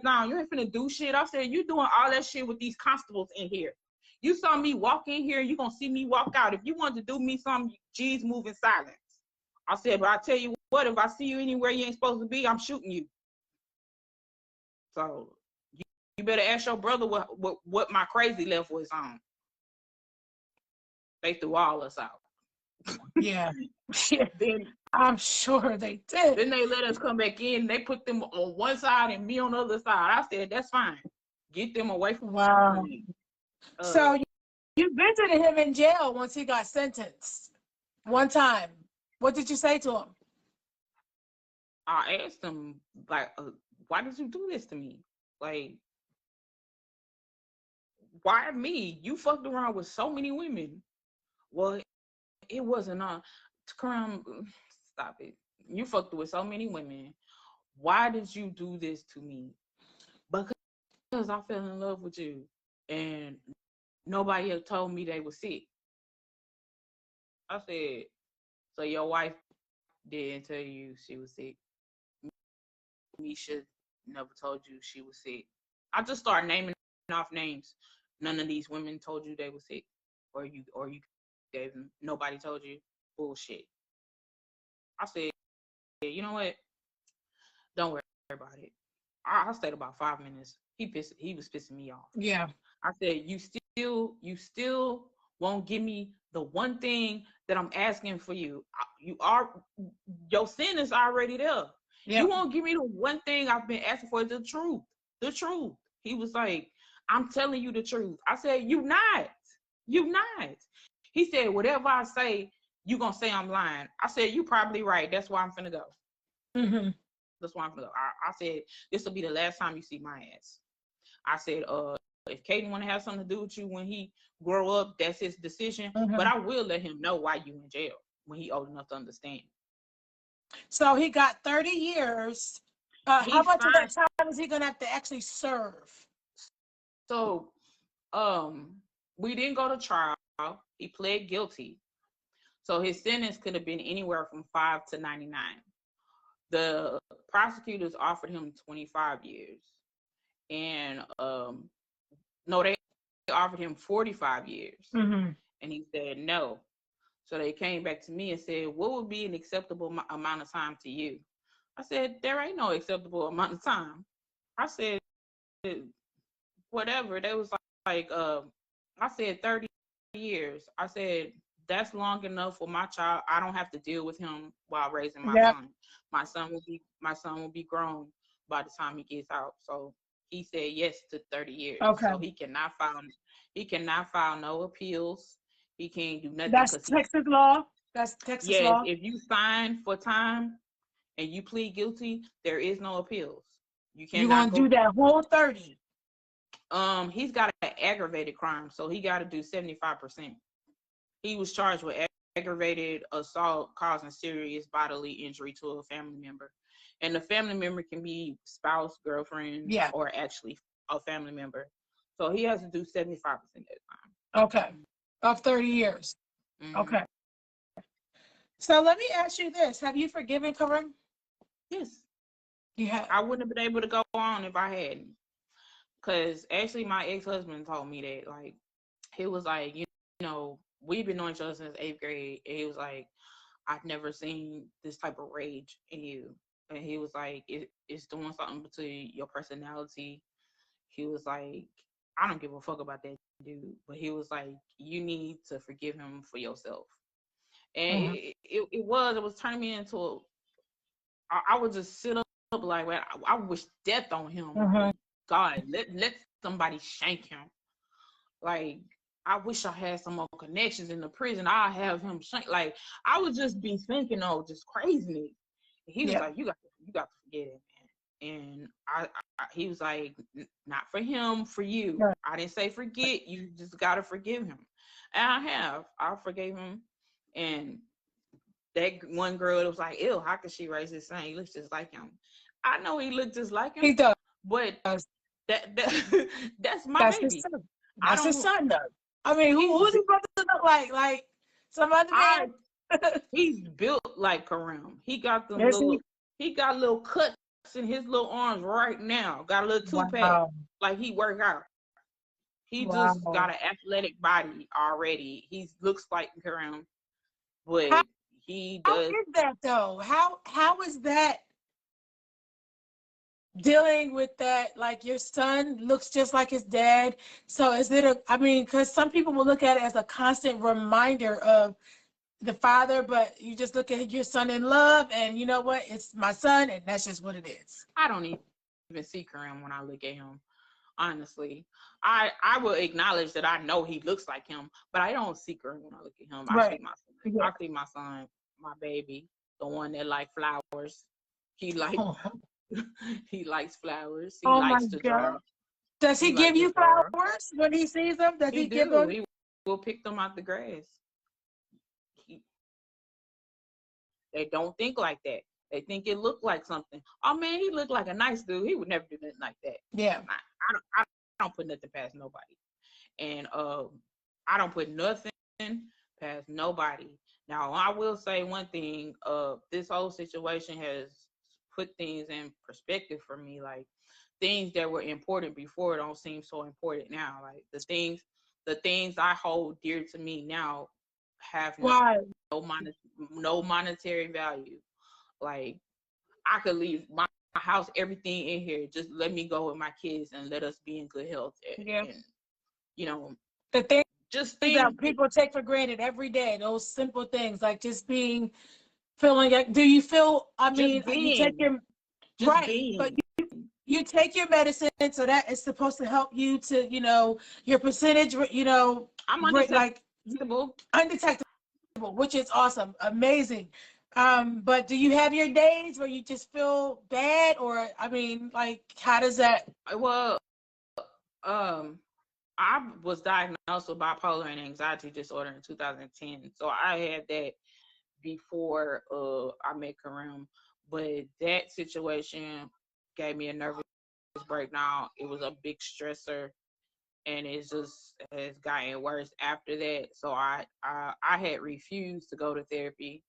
no, you ain't finna do shit. I said, you doing all that shit with these constables in here. You saw me walk in here, you gonna see me walk out. If you want to do me something, G's move in silence. I said, but I tell you what, if I see you anywhere you ain't supposed to be, I'm shooting you. So you better ask your brother what my crazy level was on. They threw all us out. Yeah. Then I'm sure they did. Then they let us come back in. They put them on one side and me on the other side. I said, that's fine. Get them away from me. So you visited him in jail once he got sentenced. One time. What did you say to him? I asked him, like, why did you do this to me? Like, why me? You fucked around with so many women. Well, it wasn't Karam, stop it. You fucked with so many women. Why did you do this to me? Because I fell in love with you. And nobody had told me they were sick. I said, so your wife didn't tell you she was sick? Misha never told you she was sick. I just started naming off names. None of these women told you they were sick, or you gave them. Nobody told you. Bullshit. I said, you know what? Don't worry about it. I stayed about 5 minutes. He was pissing me off. Yeah. I said, you still won't give me the one thing that I'm asking for you. Your sin is already there. Yep. You won't give me the one thing I've been asking for, the truth. The truth. He was like, I'm telling you the truth. I said, you not. He said, whatever I say, you gonna say I'm lying. I said, you probably right. That's why I'm finna go. Mm-hmm. That's why I'm finna go. I said, this will be the last time you see my ass. I said, if Caden want to have something to do with you when he grow up, that's his decision. Mm-hmm. But I will let him know why you in jail when he old enough to understand. So he got 30 years. How much of that time is he going to have to actually serve? So we didn't go to trial. He pled guilty. So his sentence could have been anywhere from 5 to 99. The prosecutors offered him 25 years. And no, they offered him 45 years. Mm-hmm. And he said no. So they came back to me and said, what would be an acceptable amount of time to you? I said, there ain't no acceptable amount of time. I said, whatever. They was like, I said 30 years. I said, that's long enough for my child. I don't have to deal with him while raising my son. My son will be grown by the time he gets out. So he said yes to 30 years. Okay. So he cannot file no appeals. He can't do nothing. That's Texas law. That's Texas law. If you sign for time and you plead guilty, there is no appeals. You're gonna do that whole 30. He's got an aggravated crime, so he got to do 75%. He was charged with aggravated assault causing serious bodily injury to a family member, and the family member can be spouse, girlfriend, or actually a family member. So he has to do 75% of the time. Okay, of 30 years. Mm-hmm. Okay. So let me ask you this: have you forgiven Karam? Yes. You have. I wouldn't have been able to go on if I hadn't. Because actually, my ex-husband told me that, like, he was like, you know, we've been knowing each other since 8th grade. And he was like, I've never seen this type of rage in you. And he was like, it's doing something to your personality. He was like, I don't give a fuck about that dude. But he was like, you need to forgive him for yourself. And it was turning me into I would just sit up like, man, I wish death on him. Mm-hmm. God, let somebody shank him. Like, I wish I had some more connections in the prison. I'll have him shank. Like, I would just be thinking, just craziness. He was like, you got to forget it, man. And he was like, not for him, for you. Right. I didn't say forget. You just got to forgive him. And I forgave him. And that one girl was like, ew, how could she raise his son? He looks just like him. I know he looked just like him. He does. But that's my baby. His son. That's his son, though. I mean, who's he supposed to look like? Like some other man? He's built like Karam. He got little cuts in his little arms right now. Got a little two-pack, Wow. like he work out. He just got Wow. an athletic body already. He looks like him, How, but he how does. is that though? How is that dealing with that? Like your son looks just like his dad. So is it a, I mean, because some people will look at it as a constant reminder of the father, but you just look at your son in love and you know what? It's my son and that's just what it is. I don't even see Kareem when I look at him. Honestly, I will acknowledge that I know he looks like him, but I don't see Kareem when I look at him. I see Right. my son. Yeah. I see my son, my baby, the one that like flowers. He like Oh, he likes flowers. He oh my likes to God. draw. Does He he give likes to you draw. flowers when he sees them? Does He he give do. them? He will pick them out the grass. He, they don't think like that. They think it looked like something. Oh man, he looked like a nice dude. He would never do nothing like that. Yeah. I don't put nothing past nobody. And I don't put nothing past nobody. Now I will say one thing, this whole situation has put things in perspective for me. Like things that were important before don't seem so important now. Like the things I hold dear to me now have Why? no monetary value. Like I could leave my house, everything in here, just let me go with my kids and let us be in good health. Yeah. And you know, The things just that things, people take for granted every day, those simple things like just being, feeling like, do you feel, I mean, just you take being, your, just right, but being. you take your medicine, so that is supposed to help you to, you know, your percentage, you know, I'm like undetectable. undetectable, which is awesome, amazing. But do you have your days where you just feel bad, or I mean, like, how does that? Well, um, I was diagnosed with bipolar and anxiety disorder in 2010, so I had that before I met Kareem. But that situation gave me a nervous breakdown. It was a big stressor, and it just has gotten worse after that. So I had refused to go to therapy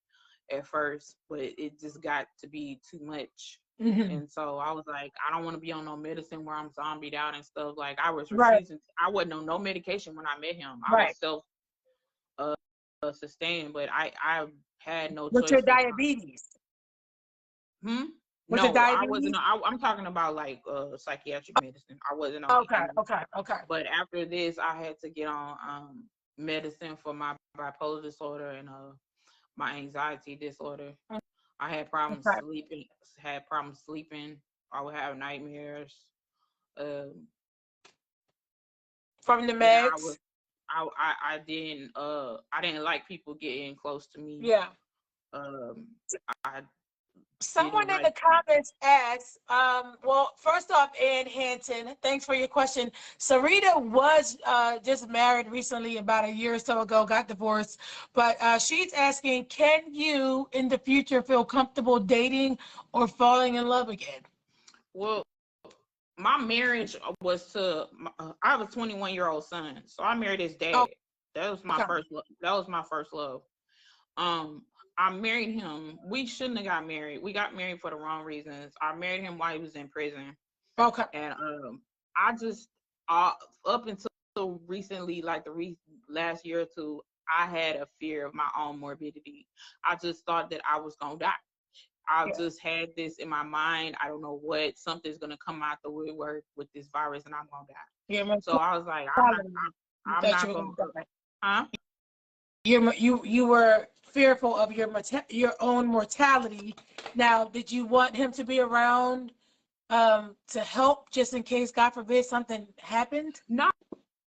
at first, but it just got to be too much. Mhm. And so I was like, I don't want to be on no medicine where I'm zombied out and stuff. Like I was Right, refusing. I wasn't on no medication when I met him. I right. was self uh, sustained, but I had no With your choice this diabetes, time. with your No, I wasn't. diabetes. I'm talking about like psychiatric medicine. I wasn't on Okay, any. okay, okay. But after this, I had to get on medicine for my bipolar disorder and my anxiety disorder. I had problems Okay. sleeping. Had problems sleeping. I would have nightmares. Um, From the and I was meds. I didn't like people getting close to me. Yeah. Um, I didn't Someone in the like. comments asked, well, first off, Ann Hanson, thanks for your question. Sarita was just married recently, about a year or so ago, got divorced, but she's asking, can you in the future feel comfortable dating or falling in love again? Well, my marriage was to. I have a 21-year-old son, so I married his Oh, dad. That was my okay. first. That was my first love. Um, I married him. We shouldn't have got married. We got married for the wrong reasons. I married him while he was in prison, Okay. and I just uh, up until recently, like last year or two, I had a fear of my own morbidity. I just thought that I was gonna die. I Yeah. just had this in my mind. I don't know what, something's gonna come out the woodwork with this virus, and I'm gonna die. Your So I was like, mortality. You I'm thought you not were gonna, going to die. huh? You were fearful of your own mortality. Now, did you want him to be around to help just in case, God forbid, something happened? No,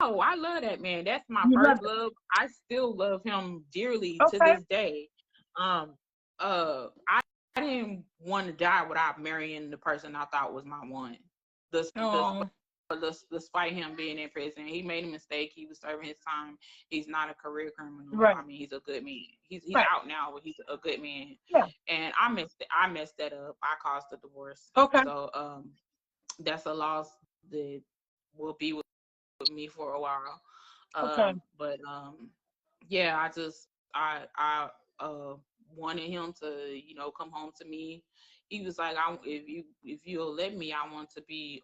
I love that man. That's my You first loved it. love. I still love him dearly to Okay. this day. Um, I didn't want to die without marrying the person I thought was my one. Oh, Despite him being in prison, he made a mistake. He was serving his time. He's not a career criminal. right, I mean, he's a good man. He's right. out now, but he's a good man. Yeah. And I messed that up. I caused the divorce. Okay. So that's a loss that will be with me for a while. Okay. But yeah, I wanted him to, come home to me. he was like, if you'll let me, I want to be